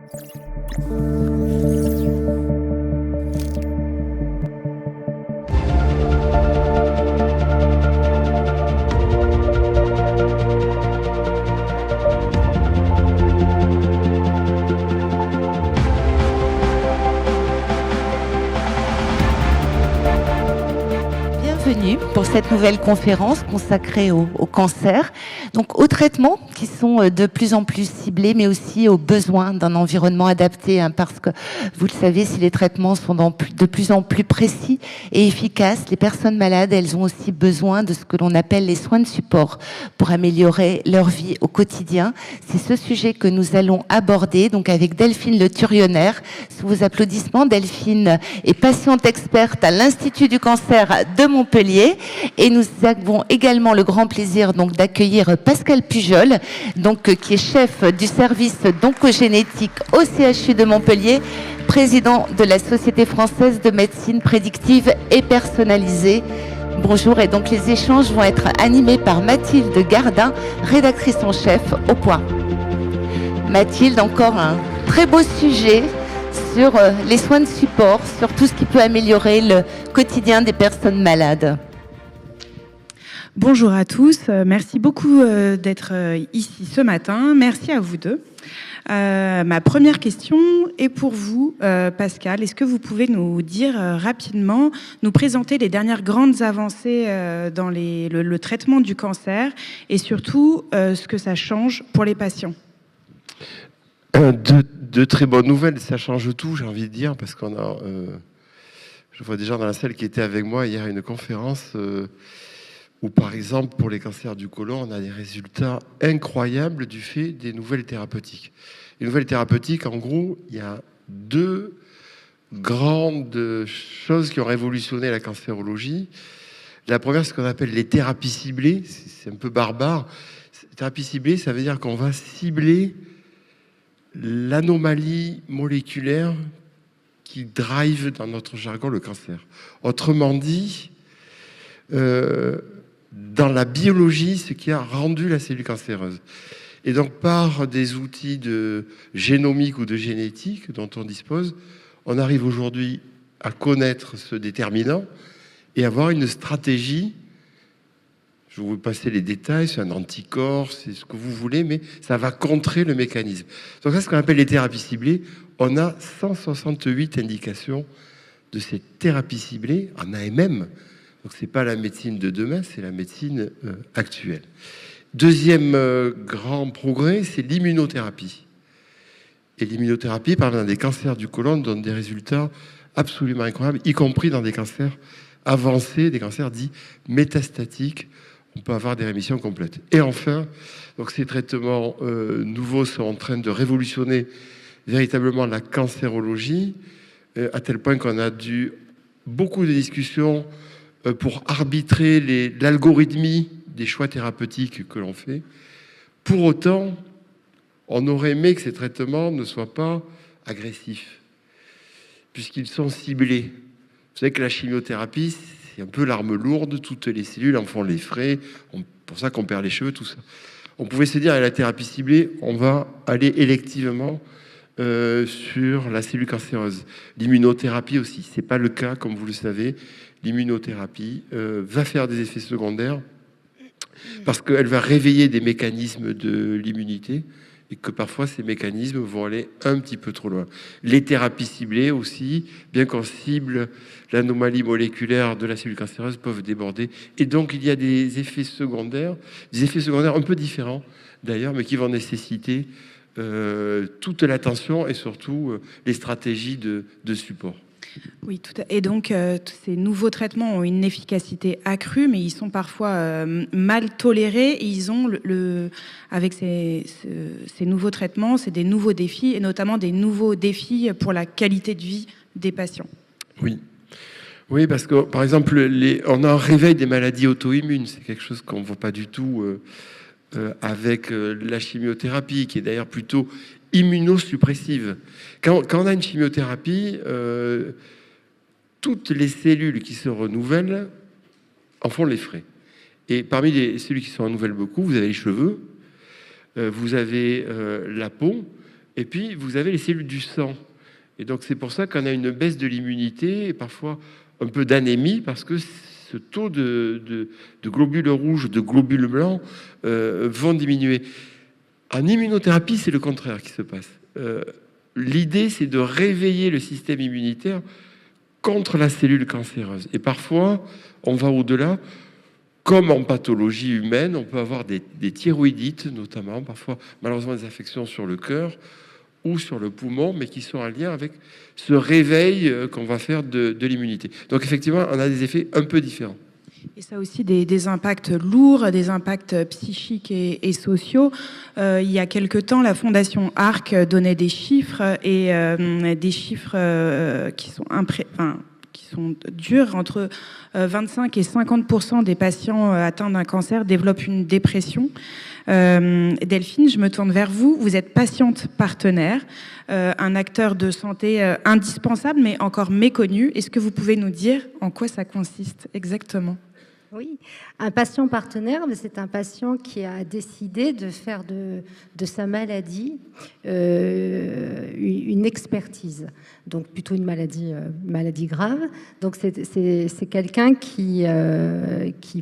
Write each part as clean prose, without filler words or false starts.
Bienvenue pour cette nouvelle conférence consacrée au cancer, donc aux traitements qui sont de plus en plus ciblés, mais aussi aux besoins d'un environnement adapté, parce que, vous le savez, si les traitements sont de plus en plus précis et efficaces, les personnes malades, elles ont aussi besoin de ce que l'on appelle les soins de support pour améliorer leur vie au quotidien. C'est ce sujet que nous allons aborder, donc avec Delphine Le Thurionnaire. Sous vos applaudissements, Delphine est patiente experte à l'Institut du cancer de Montpellier, et nous avons également le grand plaisir donc d'accueillir Pascal Pujol, donc qui est chef du service d'oncogénétique au CHU de Montpellier, président de la Société française de médecine prédictive et personnalisée. Bonjour, et donc les échanges vont être animés par Mathilde Gardin, rédactrice en chef au Point. Mathilde, encore un très beau sujet sur les soins de support, sur tout ce qui peut améliorer le quotidien des personnes malades. Bonjour à tous, merci beaucoup d'être ici ce matin, merci à vous deux. Ma première question est pour vous, Pascal. Est-ce que vous pouvez nous dire rapidement, nous présenter les dernières grandes avancées dans le traitement du cancer et surtout ce que ça change pour les patients? De très bonnes nouvelles, ça change tout, j'ai envie de dire, parce qu'on a, je vois des gens dans la salle qui étaient avec moi hier à une conférence où, par exemple, pour les cancers du côlon, on a des résultats incroyables du fait des nouvelles thérapeutiques. Les nouvelles thérapeutiques, en gros, il y a deux grandes choses qui ont révolutionné la cancérologie. La première, c'est ce qu'on appelle les thérapies ciblées. C'est un peu barbare. Thérapie ciblée, ça veut dire qu'on va cibler l'anomalie moléculaire qui drive, dans notre jargon, le cancer. Autrement dit, dans la biologie, ce qui a rendu la cellule cancéreuse. Et donc, par des outils de génomique ou de génétique dont on dispose, on arrive aujourd'hui à connaître ce déterminant et avoir une stratégie. Je vais vous passer les détails, c'est un anticorps, c'est ce que vous voulez, mais ça va contrer le mécanisme. Donc ça, c'est ce qu'on appelle les thérapies ciblées. On a 168 indications de ces thérapies ciblées en AMM. Donc c'est pas la médecine de demain, c'est la médecine actuelle. Deuxième grand progrès, c'est l'immunothérapie. Et l'immunothérapie, par exemple, des cancers du côlon, donne des résultats absolument incroyables, y compris dans des cancers avancés, des cancers dits métastatiques. On peut avoir des rémissions complètes. Et enfin, donc ces traitements nouveaux sont en train de révolutionner véritablement la cancérologie, à tel point qu'on a dû beaucoup de discussions pour arbitrer l'algorithmie des choix thérapeutiques que l'on fait. Pour autant, on aurait aimé que ces traitements ne soient pas agressifs, puisqu'ils sont ciblés. Vous savez que la chimiothérapie, c'est un peu l'arme lourde, toutes les cellules en font les frais, pour ça qu'on perd les cheveux, tout ça. On pouvait se dire, à la thérapie ciblée, on va aller électivement sur la cellule cancéreuse. L'immunothérapie aussi, c'est pas le cas, comme vous le savez. L'immunothérapie va faire des effets secondaires parce qu'elle va réveiller des mécanismes de l'immunité et que parfois ces mécanismes vont aller un petit peu trop loin. Les thérapies ciblées aussi, bien qu'on cible l'anomalie moléculaire de la cellule cancéreuse, peuvent déborder. Et donc il y a des effets secondaires un peu différents d'ailleurs, mais qui vont nécessiter toute l'attention et surtout les stratégies de support. Oui, tout à... Et donc, ces nouveaux traitements ont une efficacité accrue, mais ils sont parfois mal tolérés. Et ils ont, avec ces nouveaux traitements, c'est des nouveaux défis, et notamment des nouveaux défis pour la qualité de vie des patients. Oui. Oui, parce que, par exemple, on a un réveil des maladies auto-immunes. C'est quelque chose qu'on ne voit pas du tout avec la chimiothérapie, qui est d'ailleurs plutôt immunosuppressive. Quand on a une chimiothérapie, toutes les cellules qui se renouvellent en font les frais. Et parmi les cellules qui se renouvellent beaucoup, vous avez les cheveux, vous avez la peau, Et puis, vous avez les cellules du sang. Et donc, c'est pour ça qu'on a une baisse de l'immunité et parfois un peu d'anémie, parce que ce taux de globules rouges, de globules blancs vont diminuer. En immunothérapie, c'est le contraire qui se passe. L'idée, c'est de réveiller le système immunitaire contre la cellule cancéreuse. Et parfois, on va au-delà. Comme en pathologie humaine, on peut avoir des thyroïdites, notamment, parfois, malheureusement, des affections sur le cœur ou sur le poumon, mais qui sont en lien avec ce réveil qu'on va faire de l'immunité. Donc, effectivement, on a des effets un peu différents. Et ça a aussi des impacts lourds, des impacts psychiques et sociaux. Il y a quelque temps, la Fondation ARC donnait des chiffres, et des chiffres qui sont durs. Entre 25 et 50% des patients atteints d'un cancer développent une dépression. Delphine, je me tourne vers vous. Vous êtes patiente partenaire, un acteur de santé indispensable, mais encore méconnu. Est-ce que vous pouvez nous dire en quoi ça consiste exactement ? Oui, un patient partenaire, c'est un patient qui a décidé de faire de sa maladie une expertise, donc plutôt une maladie grave. Donc c'est quelqu'un qui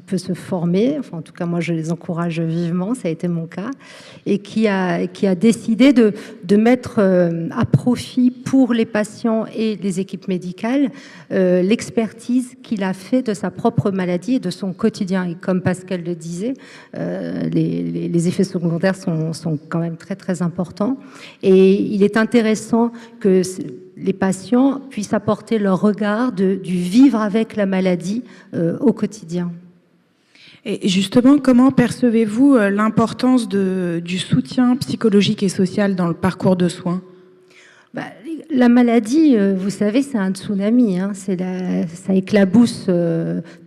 peut se former, enfin en tout cas moi je les encourage vivement, ça a été mon cas, et qui a décidé de mettre à profit pour les patients et les équipes médicales l'expertise qu'il a fait de sa propre maladie et de son quotidien. Et comme Pascal le disait, les effets secondaires sont quand même très très importants. Et il est intéressant que les patients puissent apporter leur regard du vivre avec la maladie au quotidien. Et justement, comment percevez-vous l'importance du soutien psychologique et social dans le parcours de soins ? La maladie, vous savez, c'est un tsunami, hein, ça éclabousse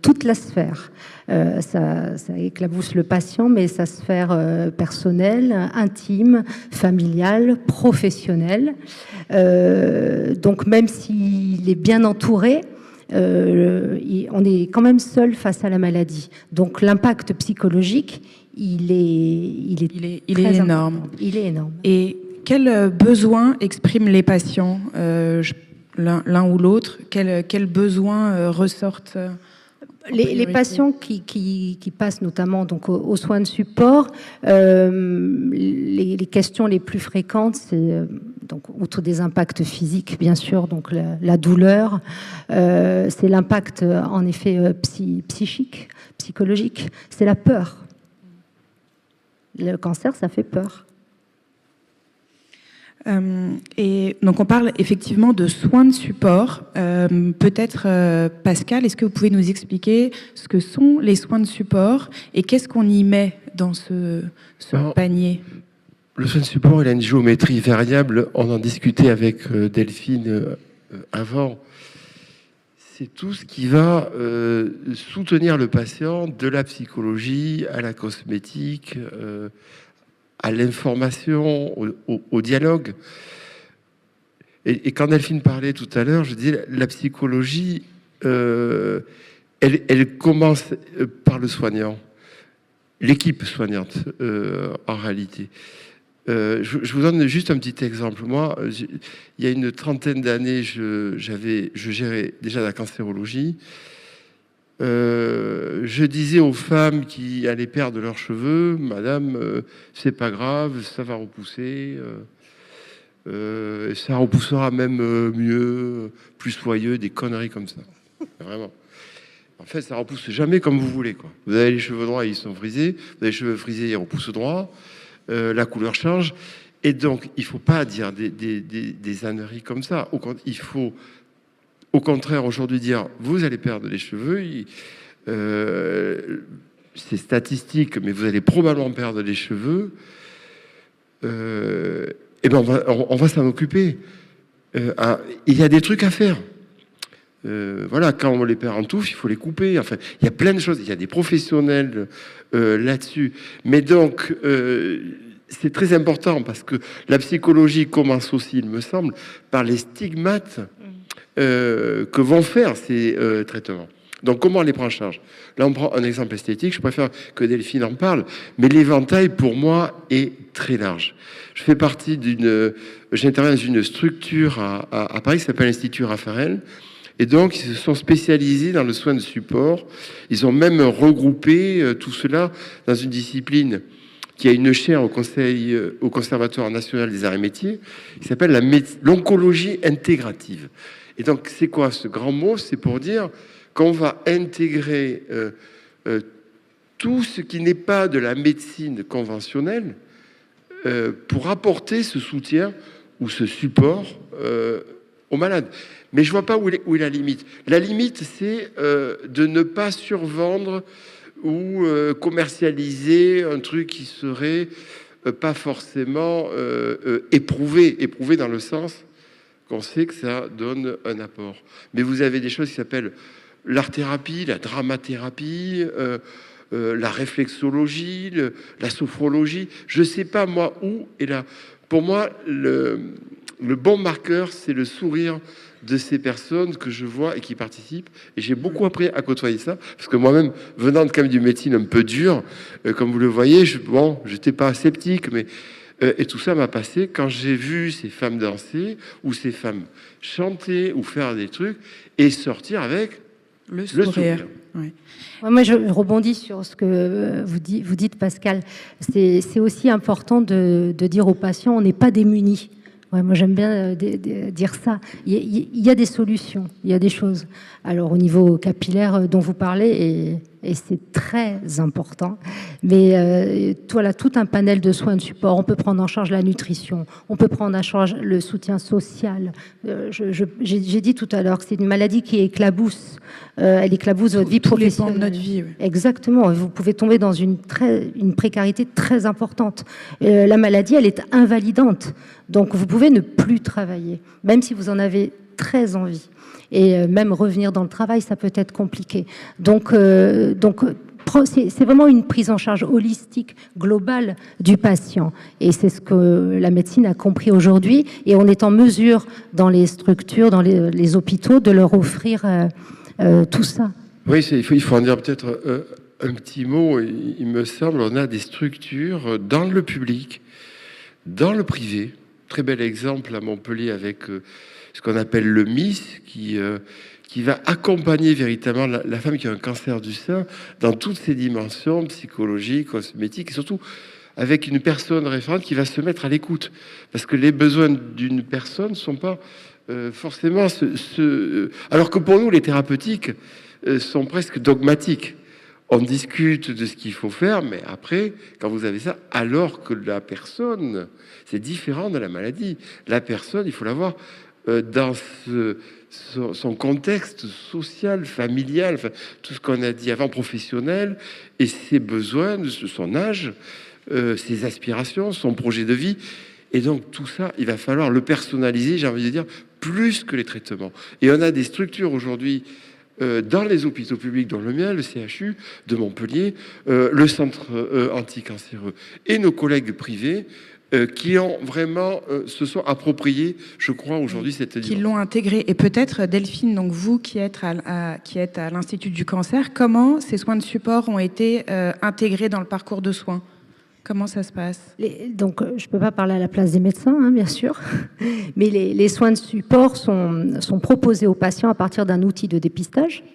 toute la sphère. Ça éclabousse le patient, mais sa sphère personnelle, intime, familiale, professionnelle. Donc même s'il est bien entouré, on est quand même seul face à la maladie. Donc l'impact psychologique, il est énorme. Il est énorme. Et quels besoins expriment les patients, l'un ou l'autre ? Quels besoins ressortent ? Les patients qui passent notamment donc aux soins de support, les questions les plus fréquentes, c'est donc outre des impacts physiques bien sûr, donc la douleur, c'est l'impact en effet psychique, psychologique, c'est la peur. Le cancer, ça fait peur. Et donc on parle effectivement de soins de support. Peut-être Pascal, est-ce que vous pouvez nous expliquer ce que sont les soins de support et qu'est-ce qu'on y met dans ce panier ? Le soin de support, il a une géométrie variable. On en discutait avec Delphine avant. C'est tout ce qui va soutenir le patient, de la psychologie à la cosmétique, à l'information, au dialogue. Et quand Delphine parlait tout à l'heure, je disais, la psychologie, elle commence par le soignant, l'équipe soignante, en réalité. Je vous donne juste un petit exemple. Moi, il y a une trentaine d'années, je gérais déjà la cancérologie. Je disais aux femmes qui allaient perdre leurs cheveux, madame, c'est pas grave, ça va repousser, ça repoussera même mieux, plus soyeux, des conneries comme ça. Vraiment. En fait, ça repousse jamais comme vous voulez, quoi. Vous avez les cheveux droits, ils sont frisés. Vous avez les cheveux frisés, ils repoussent droit. La couleur change. Et donc, il faut pas dire des âneries comme ça. Il faut au contraire, aujourd'hui, dire vous allez perdre les cheveux, c'est statistique, mais vous allez probablement perdre les cheveux. Et ben on va s'en occuper. Il y a des trucs à faire. Voilà, quand on les perd en touffe, il faut les couper. Enfin, il y a plein de choses. Il y a des professionnels là-dessus. Mais donc, c'est très important parce que la psychologie commence aussi, il me semble, par les stigmates que vont faire ces traitements. Donc, comment on les prend en charge ? Là, on prend un exemple esthétique. Je préfère que Delphine en parle. Mais l'éventail, pour moi, est très large. Je fais partie d'une j'interviens dans une structure à Paris qui s'appelle l'Institut Raphaël. Et donc, ils se sont spécialisés dans le soin de support. Ils ont même regroupé tout cela dans une discipline qui a une chaire au Conservatoire national des arts et métiers, qui s'appelle l'oncologie intégrative. Et donc, c'est quoi ce grand mot? C'est pour dire qu'on va intégrer tout ce qui n'est pas de la médecine conventionnelle pour apporter ce soutien ou ce support aux malades. Mais je vois pas où est la limite. La limite, c'est de ne pas survendre ou commercialiser un truc qui serait pas forcément éprouvé dans le sens qu'on sait que ça donne un apport. Mais vous avez des choses qui s'appellent l'art-thérapie, la dramathérapie, la réflexologie, la sophrologie. Je sais pas moi où est là. Pour moi, le bon marqueur, c'est le sourire de ces personnes que je vois et qui participent. Et j'ai beaucoup appris à côtoyer ça, parce que moi-même, venant quand même d'une médecine un peu dure, comme vous le voyez, j'étais pas sceptique, mais et tout ça m'a passé quand j'ai vu ces femmes danser, ou ces femmes chanter, ou faire des trucs, et sortir avec le sourire. Oui. Moi, je rebondis sur ce que vous dites, Pascal. C'est aussi important de dire aux patients, on n'est pas démunis. Ouais, moi, j'aime bien dire ça. Il y a des solutions, il y a des choses. Alors, au niveau capillaire dont vous parlez, et c'est très important, mais voilà, tout un panel de soins de support. On peut prendre en charge la nutrition, on peut prendre en charge le soutien social. J'ai dit tout à l'heure que c'est une maladie qui éclabousse. Elle éclabousse votre vie professionnelle. De notre vie, oui. Exactement. Vous pouvez tomber dans une précarité très importante. La maladie, elle est invalidante. Donc, vous pouvez ne plus travailler, même si vous en avez très envie. Et même revenir dans le travail, ça peut être compliqué. Donc c'est vraiment une prise en charge holistique, globale du patient. Et c'est ce que la médecine a compris aujourd'hui. Et on est en mesure, dans les structures, dans les hôpitaux, de leur offrir tout ça. Oui, il faut en dire peut-être un petit mot. Il me semble, on a des structures dans le public, dans le privé. Très bel exemple à Montpellier avec ce qu'on appelle le MIS, qui va accompagner véritablement la femme qui a un cancer du sein dans toutes ses dimensions psychologiques, cosmétiques, et surtout avec une personne référente qui va se mettre à l'écoute. Parce que les besoins d'une personne ne sont pas forcément alors que pour nous, les thérapeutiques sont presque dogmatiques. On discute de ce qu'il faut faire, mais après, quand vous avez ça, alors que la personne, c'est différent de la maladie. La personne, il faut la voir dans son contexte social, familial, enfin, tout ce qu'on a dit avant, professionnel, et ses besoins, son âge, ses aspirations, son projet de vie. Et donc, tout ça, il va falloir le personnaliser, j'ai envie de dire, plus que les traitements. Et on a des structures aujourd'hui dans les hôpitaux publics, dont le mien, le CHU de Montpellier, le centre anticancéreux, et nos collègues privés qui ont vraiment se sont appropriés, je crois, aujourd'hui cette qui l'ont intégré. Et peut-être Delphine, donc vous qui êtes à l'Institut du cancer, comment ces soins de support ont été intégrés dans le parcours de soins? Comment ça se passe? Donc, je ne peux pas parler à la place des médecins, hein, bien sûr, mais les soins de support sont proposés aux patients à partir d'un outil de dépistage.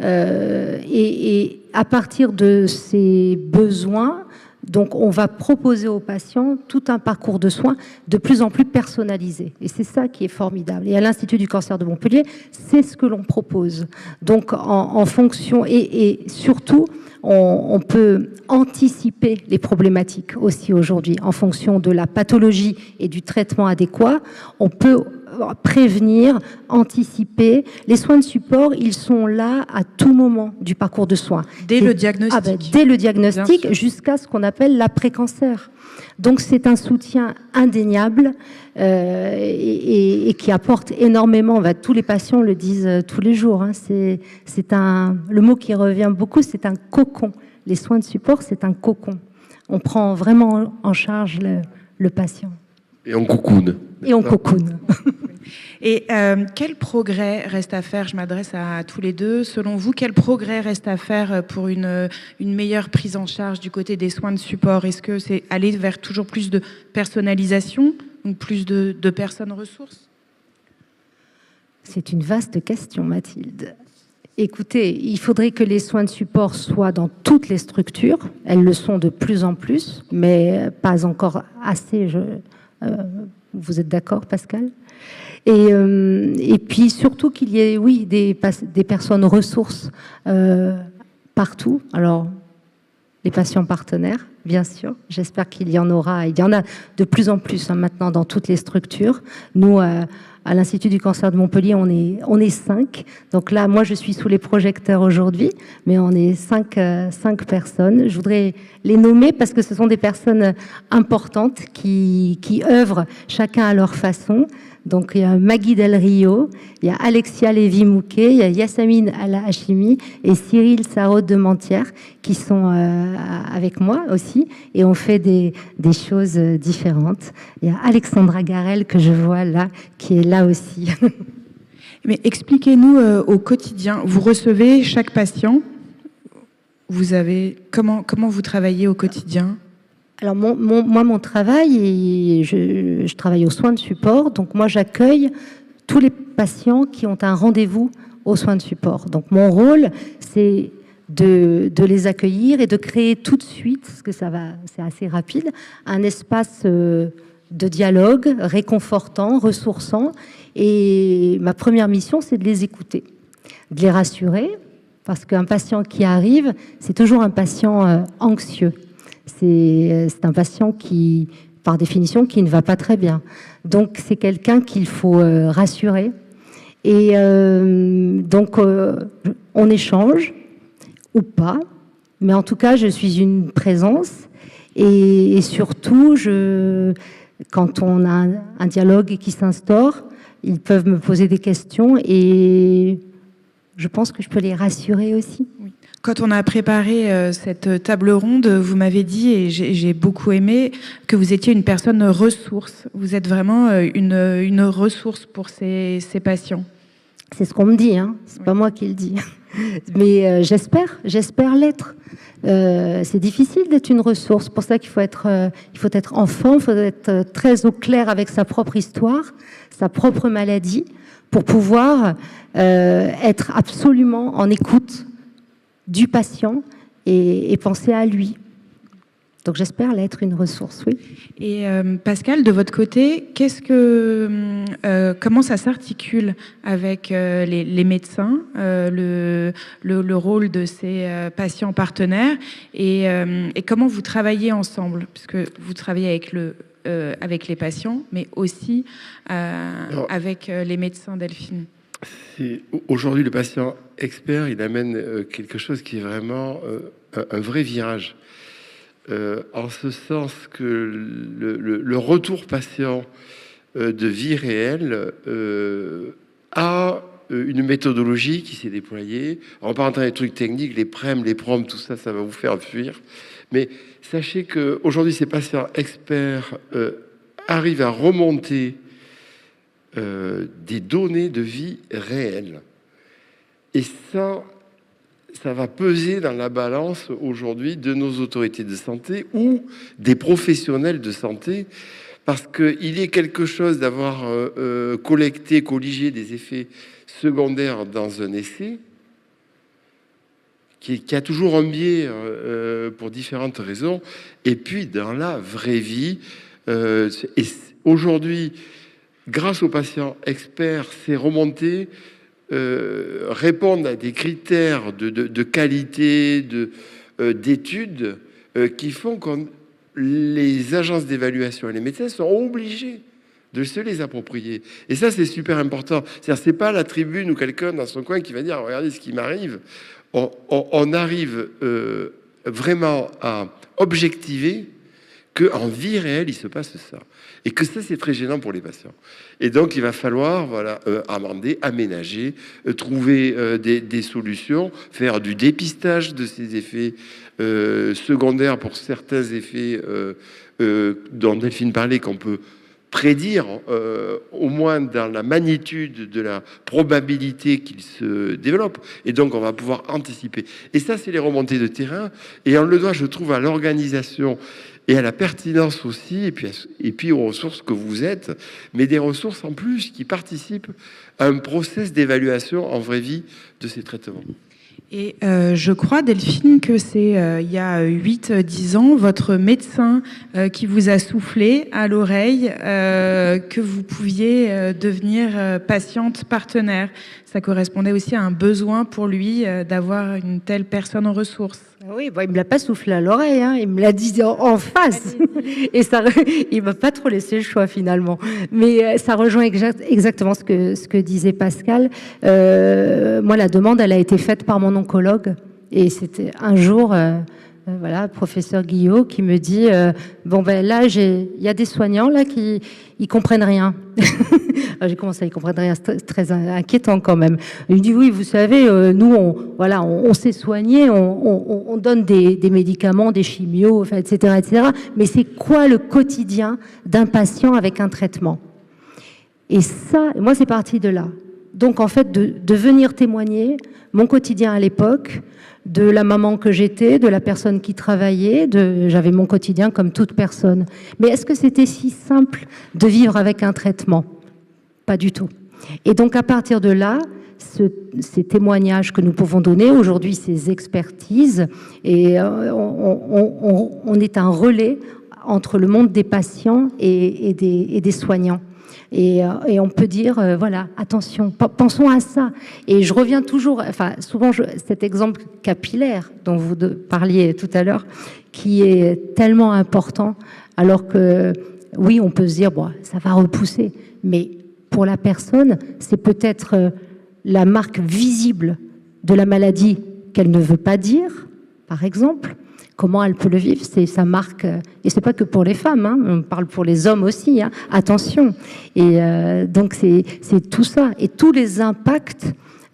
Et à partir de ces besoins, donc on va proposer aux patients tout un parcours de soins de plus en plus personnalisé. Et c'est ça qui est formidable. Et à l'Institut du cancer de Montpellier, c'est ce que l'on propose. Donc, en fonction, et surtout, on peut anticiper les problématiques aussi aujourd'hui en fonction de la pathologie et du traitement adéquat. On peut prévenir, anticiper. Les soins de support, ils sont là à tout moment du parcours de soins. Dès le diagnostic. Dès le diagnostic jusqu'à ce qu'on appelle l'après-cancer. Donc c'est un soutien indéniable et qui apporte énormément. Tous les patients le disent tous les jours. Hein. Le mot qui revient beaucoup, c'est un cocon. Les soins de support, c'est un cocon. On prend vraiment en charge le patient. Et on cocoune. Et on cocoune. Et quel progrès reste à faire? Je m'adresse à tous les deux. Selon vous, quel progrès reste à faire pour une meilleure prise en charge du côté des soins de support? Est-ce que c'est aller vers toujours plus de personnalisation? Donc plus de personnes ressources? C'est une vaste question, Mathilde. Écoutez, il faudrait que les soins de support soient dans toutes les structures. Elles le sont de plus en plus, mais pas encore assez. Vous êtes d'accord, Pascal? Et puis surtout qu'il y ait, oui, des personnes ressources partout. Alors, les patients partenaires, bien sûr. J'espère qu'il y en aura. Il y en a de plus en plus maintenant dans toutes les structures. Nous, à l'Institut du cancer de Montpellier, on est 5. Donc là, moi, je suis sous les projecteurs aujourd'hui, mais on est 5 personnes. Je voudrais les nommer parce que ce sont des personnes importantes qui œuvrent chacun à leur façon. Donc, il y a Maggie Del Rio, il y a Alexia Lévy-Mouquet, il y a Yassamine Al-Hachimi et Cyril Sarraute de Mentière qui sont avec moi aussi et on fait des choses différentes. Il y a Alexandra Garel que je vois là, qui est là aussi. Mais expliquez-nous au quotidien, vous recevez chaque patient, comment vous travaillez au quotidien? Alors mon travail, je travaille aux soins de support, donc moi j'accueille tous les patients qui ont un rendez-vous aux soins de support. Donc mon rôle, c'est de les accueillir et de créer tout de suite, parce que c'est assez rapide, un espace de dialogue réconfortant, ressourçant. Et ma première mission, c'est de les écouter, de les rassurer, parce qu'un patient qui arrive, c'est toujours un patient anxieux. C'est un patient qui, par définition, qui ne va pas très bien. Donc, c'est quelqu'un qu'il faut rassurer. Et donc, on échange ou pas. Mais en tout cas, je suis une présence. Et surtout, quand on a un dialogue qui s'instaure, ils peuvent me poser des questions et je pense que je peux les rassurer aussi. Oui. Quand on a préparé cette table ronde, vous m'avez dit, et j'ai beaucoup aimé, que vous étiez une personne ressource. Vous êtes vraiment une ressource pour ces patients. C'est ce qu'on me dit, hein. C'est pas moi qui le dis. Mais j'espère l'être. C'est difficile d'être une ressource. Pour ça qu'il faut être enfant, il faut être très au clair avec sa propre histoire, sa propre maladie, pour pouvoir être absolument en écoute du patient et penser à lui. Donc j'espère l'être une ressource, oui. Et Pascal, de votre côté, comment ça s'articule avec les médecins, le rôle de ces patients partenaires et comment vous travaillez ensemble, puisque vous travaillez avec les patients, mais aussi avec les médecins, Delphine. Aujourd'hui, le patient expert, il amène quelque chose qui est vraiment un vrai virage. En ce sens que le retour patient de vie réelle a une méthodologie qui s'est déployée. On va pas rentrer dans les trucs techniques, les prèmes, les prompts, tout ça, ça va vous faire fuir. Mais sachez qu'aujourd'hui, ces patients experts arrivent à remonter des données de vie réelles. Et ça va peser dans la balance aujourd'hui de nos autorités de santé ou des professionnels de santé, parce qu'il est quelque chose d'avoir collecté, colligé des effets secondaires dans un essai, qui a toujours un biais pour différentes raisons, et puis dans la vraie vie. Et aujourd'hui, grâce aux patients experts, c'est remonté, répondent à des critères de qualité, d'études qui font que les agences d'évaluation et les médecins sont obligés de se les approprier. Et ça, c'est super important. C'est-à-dire, c'est pas la tribune ou quelqu'un dans son coin qui va dire « Regardez ce qui m'arrive ». On arrive vraiment à objectiver qu'en vie réelle, il se passe ça. Et que ça, c'est très gênant pour les patients. Et donc, il va falloir amender, aménager, trouver des solutions, faire du dépistage de ces effets secondaires pour certains effets dont Delphine parlait, qu'on peut prédire, au moins dans la magnitude de la probabilité qu'il se développe. Et donc, on va pouvoir anticiper. Et ça, c'est les remontées de terrain. Et on le doit, je trouve, à l'organisation et à la pertinence aussi, et puis aux ressources que vous êtes, mais des ressources en plus qui participent à un process d'évaluation en vraie vie de ces traitements. Et je crois, Delphine, que c'est il y a 8-10 ans, votre médecin qui vous a soufflé à l'oreille que vous pouviez devenir patiente partenaire. Ça correspondait aussi à un besoin pour lui d'avoir une telle personne en ressources. Oui, bon, il me l'a pas soufflé à l'oreille, hein, il me l'a dit en face. Et ça, il m'a pas trop laissé le choix finalement. Mais ça rejoint exactement ce que disait Pascal. Moi, la demande, elle a été faite par mon oncologue. Et c'était un jour, voilà, professeur Guillot qui me dit bon ben là, il y a des soignants là qui ils comprennent rien. J'ai commencé à y comprendre rien, c'est très inquiétant quand même. Il me dit oui, vous savez, nous on sait soigner, on donne des médicaments, des chimios, enfin, etc. Mais c'est quoi le quotidien d'un patient avec un traitement? Et ça, moi c'est parti de là. Donc en fait de venir témoigner mon quotidien à l'époque, de la maman que j'étais, de la personne qui travaillait, j'avais mon quotidien comme toute personne. Mais est-ce que c'était si simple de vivre avec un traitement? Pas du tout. Et donc à partir de là, ces témoignages que nous pouvons donner aujourd'hui, ces expertises, et on est un relais entre le monde des patients et des soignants. Et on peut dire, voilà, attention, pensons à ça. Et je reviens toujours, enfin, souvent, cet exemple capillaire dont vous parliez tout à l'heure, qui est tellement important, alors que, oui, on peut se dire, bon, ça va repousser, mais pour la personne, c'est peut-être la marque visible de la maladie qu'elle ne veut pas dire, par exemple. Comment elle peut le vivre, c'est sa marque, et c'est pas que pour les femmes, hein, on parle pour les hommes aussi, hein, attention. Et donc c'est tout ça, et tous les impacts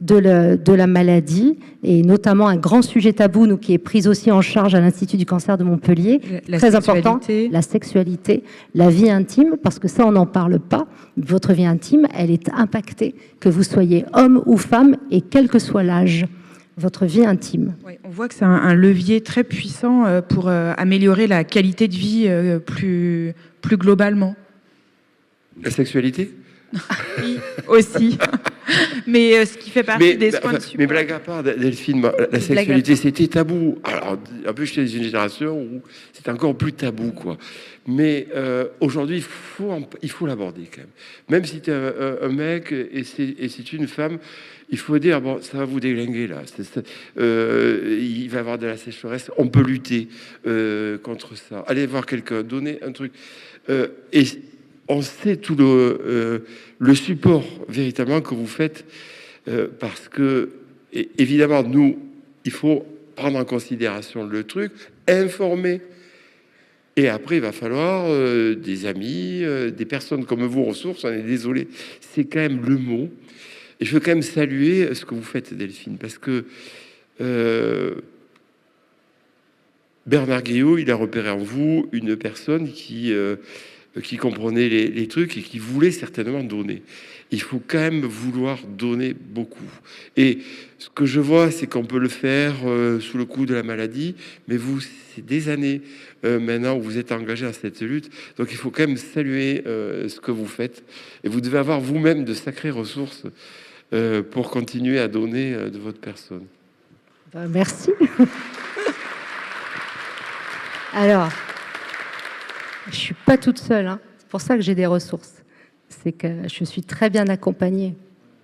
de la maladie, et notamment un grand sujet tabou, nous qui est pris aussi en charge à l'Institut du cancer de Montpellier, très important, la sexualité, la vie intime, parce que ça on n'en parle pas. Votre vie intime, elle est impactée, que vous soyez homme ou femme, et quel que soit l'âge. Votre vie intime. Oui, on voit que c'est un levier très puissant pour améliorer la qualité de vie plus globalement. La sexualité? Oui, aussi. Mais ce qui fait partie des soins de support. Mais blague à part, Delphine, la sexualité, c'était tabou. Alors, un peu, j'étais dans une génération où c'était encore plus tabou, quoi. Mais aujourd'hui, il faut l'aborder quand même. Même si tu es un mec et c'est une femme, il faut dire, bon, ça va vous déglinguer là. Il va y avoir de la sécheresse. On peut lutter contre ça. Allez voir quelqu'un, donner un truc. Et on sait tout le support véritablement que vous faites parce que, évidemment, nous, il faut prendre en considération le truc, informer. Et après, il va falloir des amis, des personnes comme vous, ressources. On est désolé, c'est quand même le mot. Et je veux quand même saluer ce que vous faites, Delphine, parce que Bernard Guillot, il a repéré en vous une personne qui comprenait les trucs et qui voulait certainement donner. Il faut quand même vouloir donner beaucoup. Et ce que je vois, c'est qu'on peut le faire sous le coup de la maladie, mais vous, c'est des années maintenant où vous êtes engagé à cette lutte. Donc il faut quand même saluer ce que vous faites. Et vous devez avoir vous-même de sacrées ressources pour continuer à donner de votre personne. Merci. Alors, je suis pas toute seule, hein. C'est pour ça que j'ai des ressources. C'est que je suis très bien accompagnée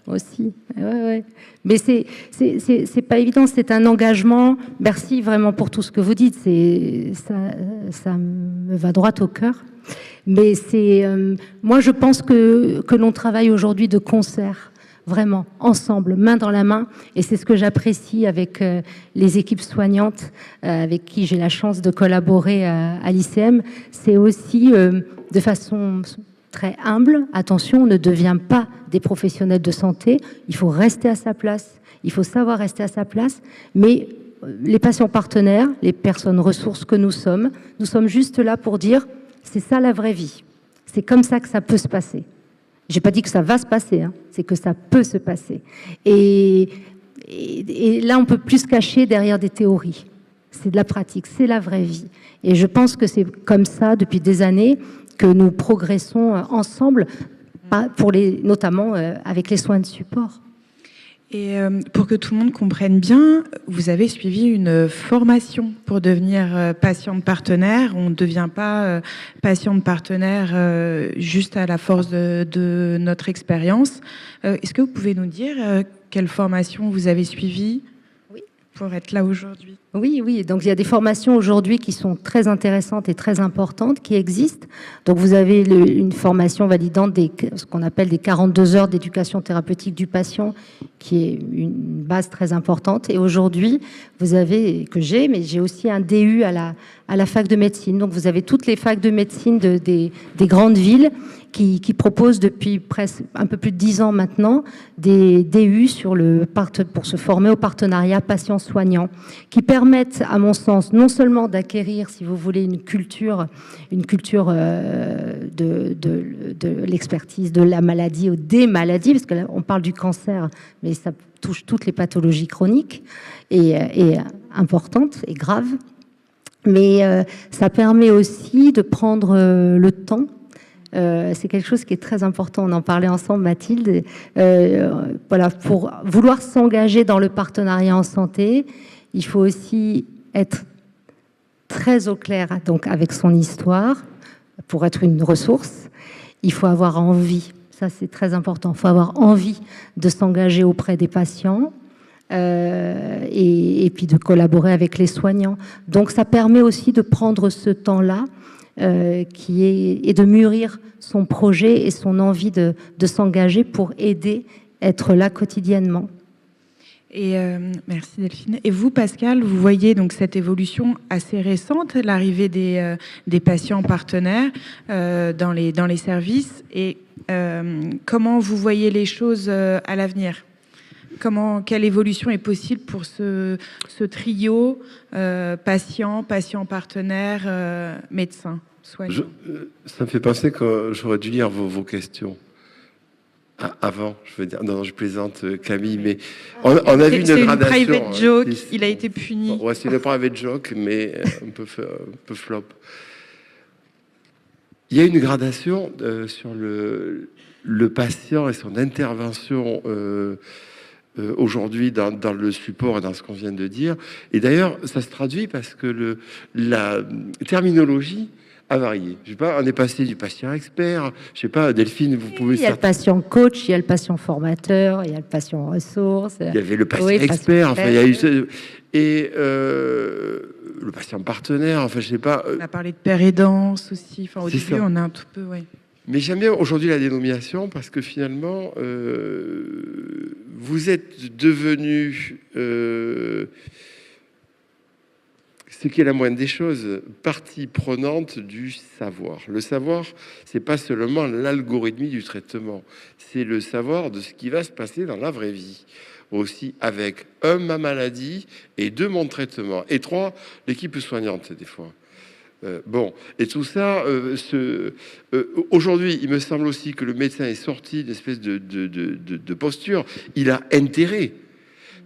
aussi. Ouais. Mais c'est pas évident, c'est un engagement. Merci vraiment pour tout ce que vous dites. Ça me va droit au cœur. Mais moi je pense que l'on travaille aujourd'hui de concert, vraiment ensemble, main dans la main, et c'est ce que j'apprécie avec les équipes soignantes avec qui j'ai la chance de collaborer à l'ICM. C'est aussi de façon très humble, attention, on ne devient pas des professionnels de santé, il faut rester à sa place, il faut savoir rester à sa place, mais les patients partenaires, les personnes ressources que nous sommes juste là pour dire, c'est ça la vraie vie, c'est comme ça que ça peut se passer. J'ai pas dit que ça va se passer, hein, c'est que ça peut se passer. Et là, on peut plus se cacher derrière des théories. c'est de la pratique, c'est la vraie vie. Et je pense que c'est comme ça, depuis des années, que nous progressons ensemble, notamment avec les soins de support. Et pour que tout le monde comprenne bien, vous avez suivi une formation pour devenir patiente partenaire. On ne devient pas patiente partenaire juste à la force de notre expérience. Est-ce que vous pouvez nous dire quelle formation vous avez suivie pour être là aujourd'hui? Oui. Donc, il y a des formations aujourd'hui qui sont très intéressantes et très importantes, qui existent. Donc, vous avez une formation validante ce qu'on appelle des 42 heures d'éducation thérapeutique du patient, qui est une base très importante. Et aujourd'hui, vous avez, mais j'ai aussi un DU à la fac de médecine. Donc, vous avez toutes les facs de médecine des grandes villes qui proposent depuis presque un peu plus de 10 ans maintenant des DU pour se former au partenariat patient-soignant, qui permettent, à mon sens, non seulement d'acquérir, si vous voulez, une culture de l'expertise de la maladie ou des maladies, parce que là, on parle du cancer, mais ça touche toutes les pathologies chroniques et importantes et graves. Mais ça permet aussi de prendre le temps. C'est quelque chose qui est très important. On en parlait ensemble, Mathilde. Pour vouloir s'engager dans le partenariat en santé, il faut aussi être très au clair donc avec son histoire pour être une ressource. Il faut avoir envie. Ça, c'est très important. Il faut avoir envie de s'engager auprès des patients. Et puis de collaborer avec les soignants. Donc ça permet aussi de prendre ce temps-là et de mûrir son projet et son envie de s'engager pour aider, être là quotidiennement. Et merci Delphine. Et vous, Pascal, vous voyez donc cette évolution assez récente, l'arrivée des patients partenaires dans les services. Et comment vous voyez les choses à l'avenir ? Quelle évolution est possible pour ce trio patient partenaire, médecin, soignant? Ça me fait penser que j'aurais dû lire vos questions avant. Je veux dire, non, je plaisante, Camille, mais on a vu une gradation. C'est une private joke. Il a été puni. Ouais, c'est une private joke, mais un peu flop. Il y a une gradation sur le patient et son intervention. Aujourd'hui dans le support et dans ce qu'on vient de dire. Et d'ailleurs, ça se traduit parce que la terminologie a varié. Je sais pas, on est passé du patient expert, je sais pas, Delphine, vous pouvez... Il y a le patient coach, il y a le patient formateur, il y a le patient ressource. Il y avait le patient expert, enfin, il y a eu... Et le patient partenaire, enfin, je sais pas... On a parlé de père aidance aussi, enfin, au début, on a un tout peu, oui. Mais j'aime bien aujourd'hui la dénomination parce que finalement, vous êtes devenu, ce qui est la moindre des choses, partie prenante du savoir. Le savoir, c'est pas seulement l'algorithmie du traitement, c'est le savoir de ce qui va se passer dans la vraie vie. Aussi avec ma maladie et 2 mon traitement et 3 l'équipe soignante des fois. Bon, et tout ça, aujourd'hui, il me semble aussi que le médecin est sorti d'une espèce de posture. Il a intérêt,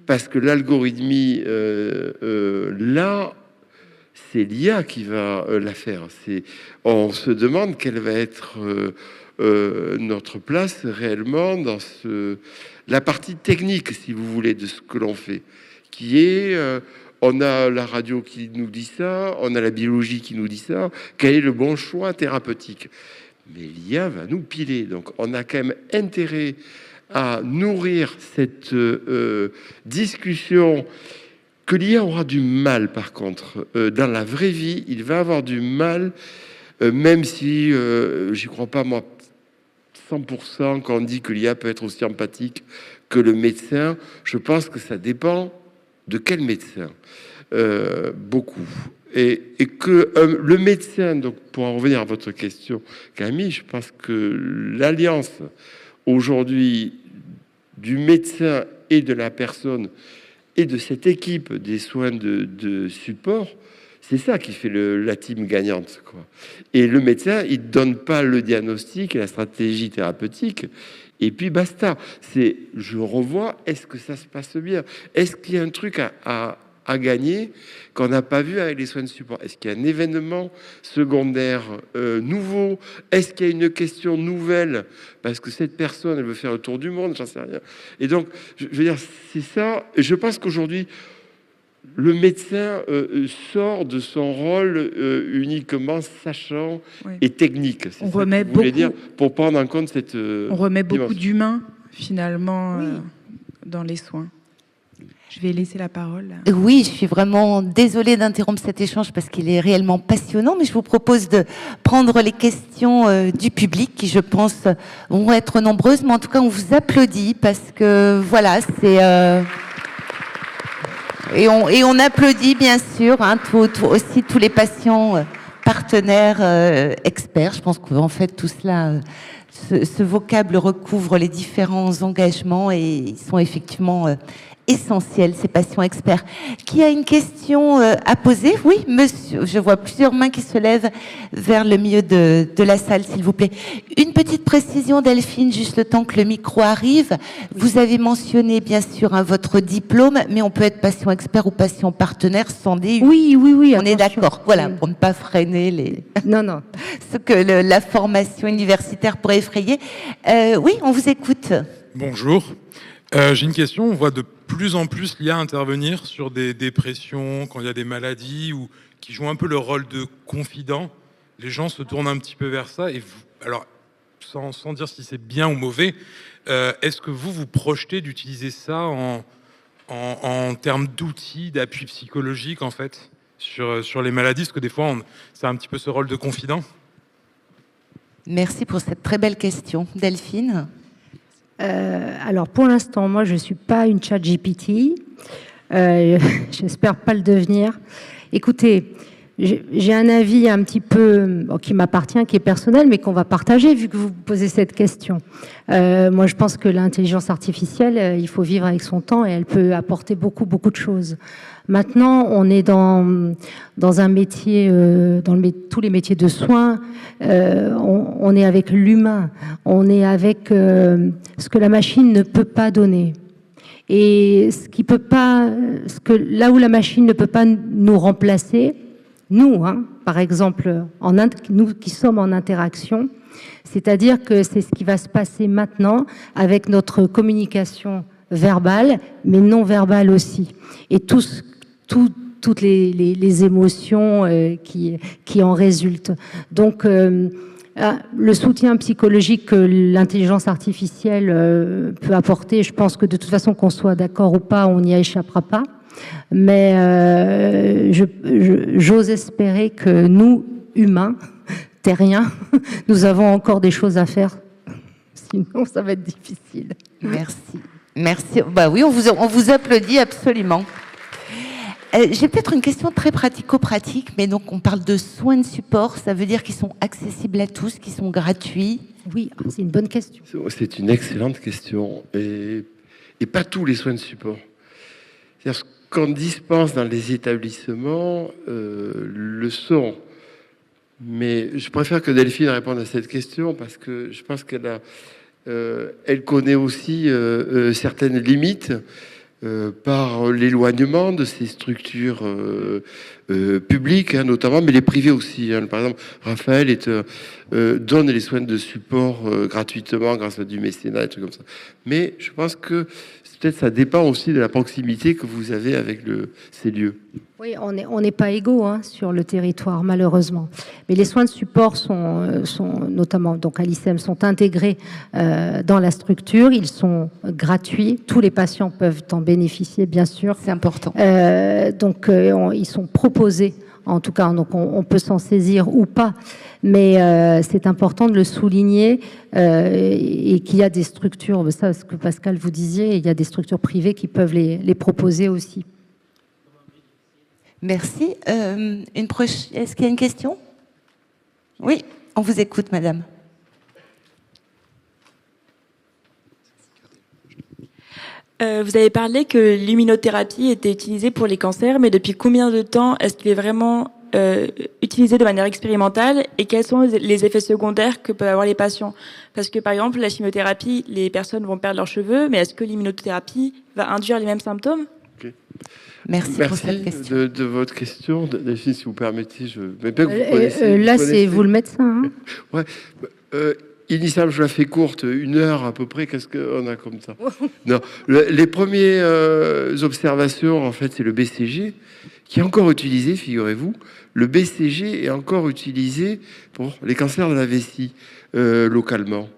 parce que l'algorithmie, là, c'est l'IA qui va la faire. On se demande quelle va être notre place réellement dans la partie technique, si vous voulez, de ce que l'on fait, qui est... on a la radio qui nous dit ça, on a la biologie qui nous dit ça. Quel est le bon choix thérapeutique? Mais l'IA va nous piler. Donc, on a quand même intérêt à nourrir cette discussion que l'IA aura du mal, par contre. Dans la vraie vie, il va avoir du mal, même si j'y crois pas, moi, 100% quand on dit que l'IA peut être aussi empathique que le médecin. Je pense que ça dépend de quel médecin. Beaucoup. Et que le médecin, donc pour en revenir à votre question, Camille, je pense que l'alliance aujourd'hui du médecin et de la personne et de cette équipe des soins de support, c'est ça qui fait la team gagnante, quoi. Et le médecin, il donne pas le diagnostic et la stratégie thérapeutique, et puis basta. C'est, je revois, est-ce que ça se passe bien? Est-ce qu'il y a un truc à à gagner qu'on n'a pas vu avec les soins de support? Est-ce qu'il y a un événement secondaire nouveau? Est-ce qu'il y a une question nouvelle parce que cette personne, elle veut faire le tour du monde? J'en sais rien. Et donc, je veux dire, c'est ça. Je pense qu'aujourd'hui, le médecin sort de son rôle uniquement sachant et technique. On remet beaucoup, dire, pour prendre en compte cette on remet beaucoup d'humain, finalement, dans les soins. Je vais laisser la parole. Oui, je suis vraiment désolée d'interrompre cet échange parce qu'il est réellement passionnant, mais je vous propose de prendre les questions du public qui, je pense, vont être nombreuses. Mais en tout cas, on vous applaudit parce que, voilà, c'est... Et on applaudit, bien sûr, hein, aussi tous les patients partenaires, experts. Je pense qu'en fait, tout cela... Ce vocable recouvre les différents engagements et ils sont effectivement essentiels, ces patients experts. Qui a une question à poser? Oui, monsieur, je vois plusieurs mains qui se lèvent vers le milieu de la salle, s'il vous plaît. Une petite précision, Delphine, juste le temps que le micro arrive. Vous avez mentionné, bien sûr, votre diplôme, mais on peut être patient expert ou patient partenaire sans DU. Oui. On est d'accord, voilà, pour ne pas freiner les... Non. ce que la formation universitaire pourrait effrayer. Oui, on vous écoute. Bonjour. J'ai une question. On voit de plus en plus l'IA intervenir sur des dépressions, quand il y a des maladies, ou qui jouent un peu le rôle de confident. Les gens se tournent un petit peu vers ça. Et vous, alors, sans dire si c'est bien ou mauvais, est-ce que vous projetez d'utiliser ça en termes d'outils, d'appui psychologique, en fait, sur les maladies? Parce que des fois, c'est un petit peu ce rôle de confident. Merci pour cette très belle question. Delphine? Alors, pour l'instant, moi, je ne suis pas une ChatGPT. J'espère pas le devenir. Écoutez, j'ai un avis un petit peu qui m'appartient, qui est personnel, mais qu'on va partager vu que vous posez cette question. Moi, je pense que l'intelligence artificielle, il faut vivre avec son temps et elle peut apporter beaucoup de choses. Maintenant, on est dans un métier, tous les métiers de soins, on est avec l'humain, on est avec ce que la machine ne peut pas donner. Et là où la machine ne peut pas nous remplacer, nous, par exemple, nous qui sommes en interaction, c'est-à-dire que c'est ce qui va se passer maintenant avec notre communication verbale, mais non verbale aussi. Et toutes les émotions qui en résultent. Donc, le soutien psychologique que l'intelligence artificielle peut apporter, je pense que de toute façon, qu'on soit d'accord ou pas, on n'y échappera pas. Mais j'ose espérer que nous, humains, terriens, nous avons encore des choses à faire. Sinon, ça va être difficile. Merci. Bah oui, on vous applaudit absolument. J'ai peut-être une question très pratico-pratique, mais donc on parle de soins de support, ça veut dire qu'ils sont accessibles à tous, qu'ils sont gratuits? Oui, c'est une bonne question. C'est une excellente question. Et pas tous les soins de support. C'est-à-dire ce qu'on dispense dans les établissements le sont. Mais je préfère que Delphine réponde à cette question parce que je pense elle connaît aussi certaines limites par l'éloignement de ces structures publiques, notamment, mais les privées aussi. Par exemple, Raphaël donne les soins de support gratuitement grâce à du mécénat, des trucs comme ça. Mais je pense que peut-être ça dépend aussi de la proximité que vous avez avec ces lieux. Oui, on n'est pas égaux sur le territoire, malheureusement. Mais les soins de support sont notamment, donc à l'ICEM, sont intégrés dans la structure. Ils sont gratuits. Tous les patients peuvent en bénéficier, bien sûr. C'est important. Donc, ils sont proposés. En tout cas, donc on peut s'en saisir ou pas, mais c'est important de le souligner et qu'il y a des structures, ça ce que Pascal vous disiez, il y a des structures privées qui peuvent les proposer aussi. Merci. Est-ce qu'il y a une question? Oui, on vous écoute, madame. Vous avez parlé que l'immunothérapie était utilisée pour les cancers, mais depuis combien de temps est-ce qu'il est vraiment utilisé de manière expérimentale et quels sont les effets secondaires que peuvent avoir les patients? Parce que par exemple, la chimiothérapie, les personnes vont perdre leurs cheveux, mais est-ce que l'immunothérapie va induire les mêmes symptômes? Okay. Merci pour cette question. De votre question. Delphine, si vous permettez, mais bien que vous connaissez, là, c'est vous le médecin. Hein. Ouais. Initialement, je la fais courte, 1 heure à peu près. Qu'est-ce qu'on a comme ça? Non, les premières observations, en fait, c'est le BCG qui est encore utilisé, figurez-vous. Le BCG est encore utilisé pour les cancers de la vessie localement.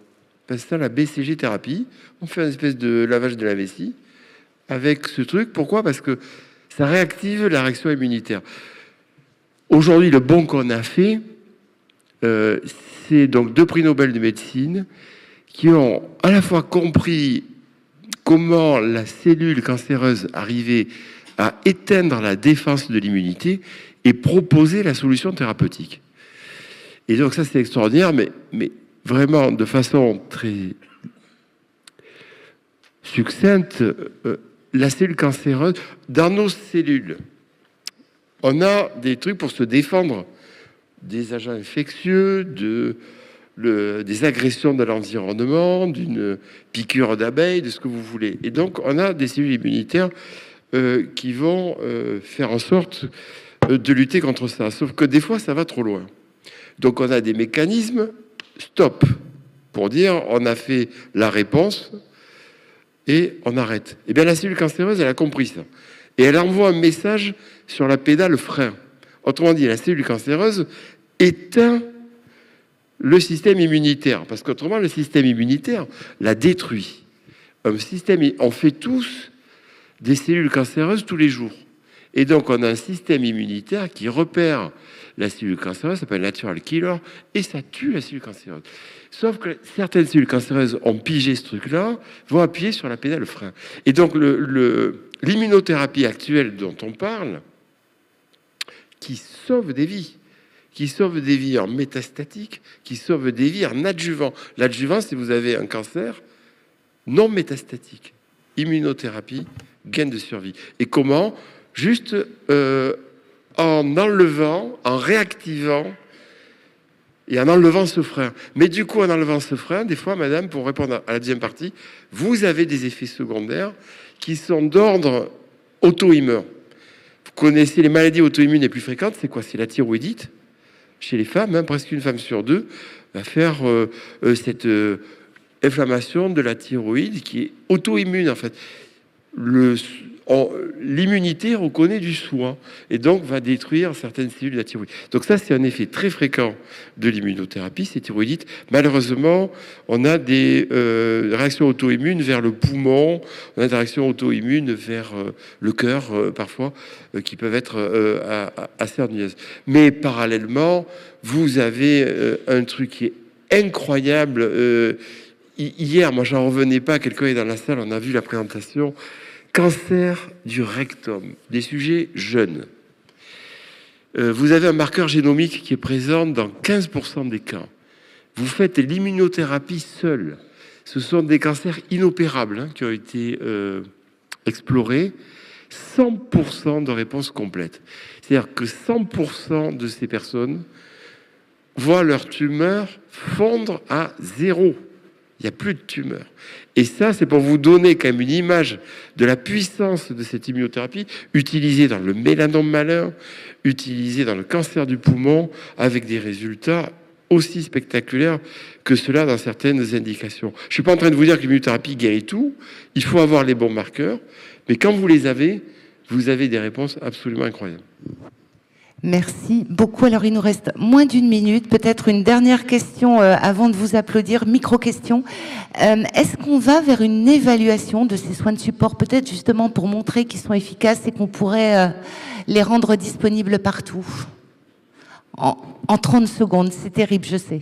Parce que ça, la BCG thérapie, on fait une espèce de lavage de la vessie avec ce truc. Pourquoi? Parce que ça réactive la réaction immunitaire. Aujourd'hui, le bon qu'on a fait, c'est donc 2 prix Nobel de médecine qui ont à la fois compris comment la cellule cancéreuse arrivait à éteindre la défense de l'immunité et proposer la solution thérapeutique. Et donc ça, c'est extraordinaire, mais vraiment de façon très succincte, la cellule cancéreuse, dans nos cellules, on a des trucs pour se défendre des agents infectieux, des agressions de l'environnement, d'une piqûre d'abeille, de ce que vous voulez. Et donc, on a des cellules immunitaires qui vont faire en sorte de lutter contre ça. Sauf que des fois, ça va trop loin. Donc, on a des mécanismes stop pour dire on a fait la réponse et on arrête. Et bien, la cellule cancéreuse, elle a compris ça. Et elle envoie un message sur la pédale frein. Autrement dit, la cellule cancéreuse éteint le système immunitaire. Parce qu'autrement, le système immunitaire la détruit. On fait tous des cellules cancéreuses tous les jours. Et donc, on a un système immunitaire qui repère la cellule cancéreuse, ça s'appelle natural killer, et ça tue la cellule cancéreuse. Sauf que certaines cellules cancéreuses ont pigé ce truc-là, vont appuyer sur la pédale frein. Et donc, l'immunothérapie actuelle dont on parle, qui sauve des vies en métastatique, qui sauve des vies en adjuvant. L'adjuvant, c'est vous avez un cancer non métastatique. Immunothérapie, gain de survie. Et comment? Juste en enlevant, en réactivant et en enlevant ce frein. Mais du coup, en enlevant ce frein, des fois, madame, pour répondre à la deuxième partie, vous avez des effets secondaires qui sont d'ordre auto-immun. Vous connaissez les maladies auto-immunes les plus fréquentes, c'est quoi? C'est la thyroïdite. Chez les femmes, hein, presque une femme sur 2 va faire cette inflammation de la thyroïde qui est auto-immune, en fait. L'immunité reconnaît du soin et donc va détruire certaines cellules de la thyroïde. Donc ça, c'est un effet très fréquent de l'immunothérapie, c'est thyroïdite. Malheureusement, on a des réactions auto-immunes vers le poumon, on a des réactions auto-immunes vers le cœur, parfois, qui peuvent être assez ennuyeuses. Mais parallèlement, vous avez un truc qui est incroyable. Hier, moi, j'en revenais pas, quelqu'un est dans la salle, on a vu la présentation. Cancer du rectum, des sujets jeunes. Vous avez un marqueur génomique qui est présent dans 15% des cas. Vous faites l'immunothérapie seule. Ce sont des cancers inopérables hein, qui ont été explorés. 100% de réponse complète. C'est-à-dire que 100% de ces personnes voient leur tumeur fondre à 0. Il n'y a plus de tumeur. Et ça, c'est pour vous donner quand même une image de la puissance de cette immunothérapie utilisée dans le mélanome malin, utilisée dans le cancer du poumon, avec des résultats aussi spectaculaires que cela dans certaines indications. Je ne suis pas en train de vous dire que l'immunothérapie guérit tout. Il faut avoir les bons marqueurs. Mais quand vous les avez, vous avez des réponses absolument incroyables. Merci beaucoup. Alors, il nous reste moins d'1 minute. Peut-être une dernière question avant de vous applaudir. Micro-question. Est-ce qu'on va vers une évaluation de ces soins de support, peut-être justement pour montrer qu'ils sont efficaces et qu'on pourrait les rendre disponibles partout en 30 secondes? C'est terrible, je sais.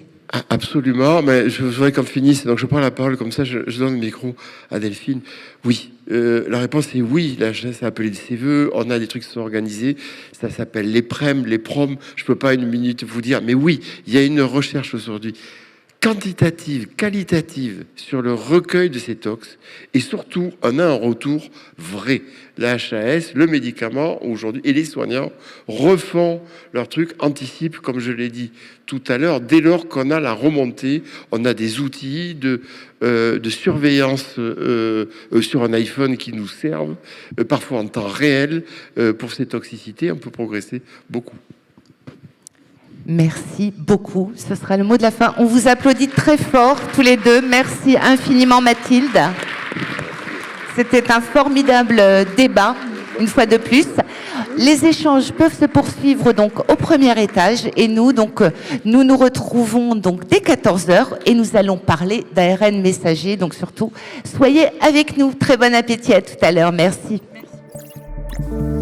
Absolument, mais je voudrais qu'on finisse, donc je prends la parole comme ça, je donne le micro à Delphine. Oui, la réponse est oui, la jeunesse a appelé de ses voeux, on a des trucs qui sont organisés, ça s'appelle les PREM, les PROM, je peux pas une minute vous dire, mais oui, il y a une recherche aujourd'hui. quantitative, qualitative sur le recueil de ces tox, et surtout on a un retour vrai. La HAS, le médicament aujourd'hui et les soignants refont leur truc, anticipent, comme je l'ai dit tout à l'heure, dès lors qu'on a la remontée, on a des outils de surveillance sur un iPhone qui nous servent, parfois en temps réel, pour ces toxicités, on peut progresser beaucoup. Merci beaucoup. Ce sera le mot de la fin. On vous applaudit très fort, tous les deux. Merci infiniment, Mathilde. C'était un formidable débat, une fois de plus. Les échanges peuvent se poursuivre donc au premier étage et nous nous retrouvons donc dès 14h et nous allons parler d'ARN messager. Donc surtout, soyez avec nous. Très bon appétit à tout à l'heure. Merci. Merci.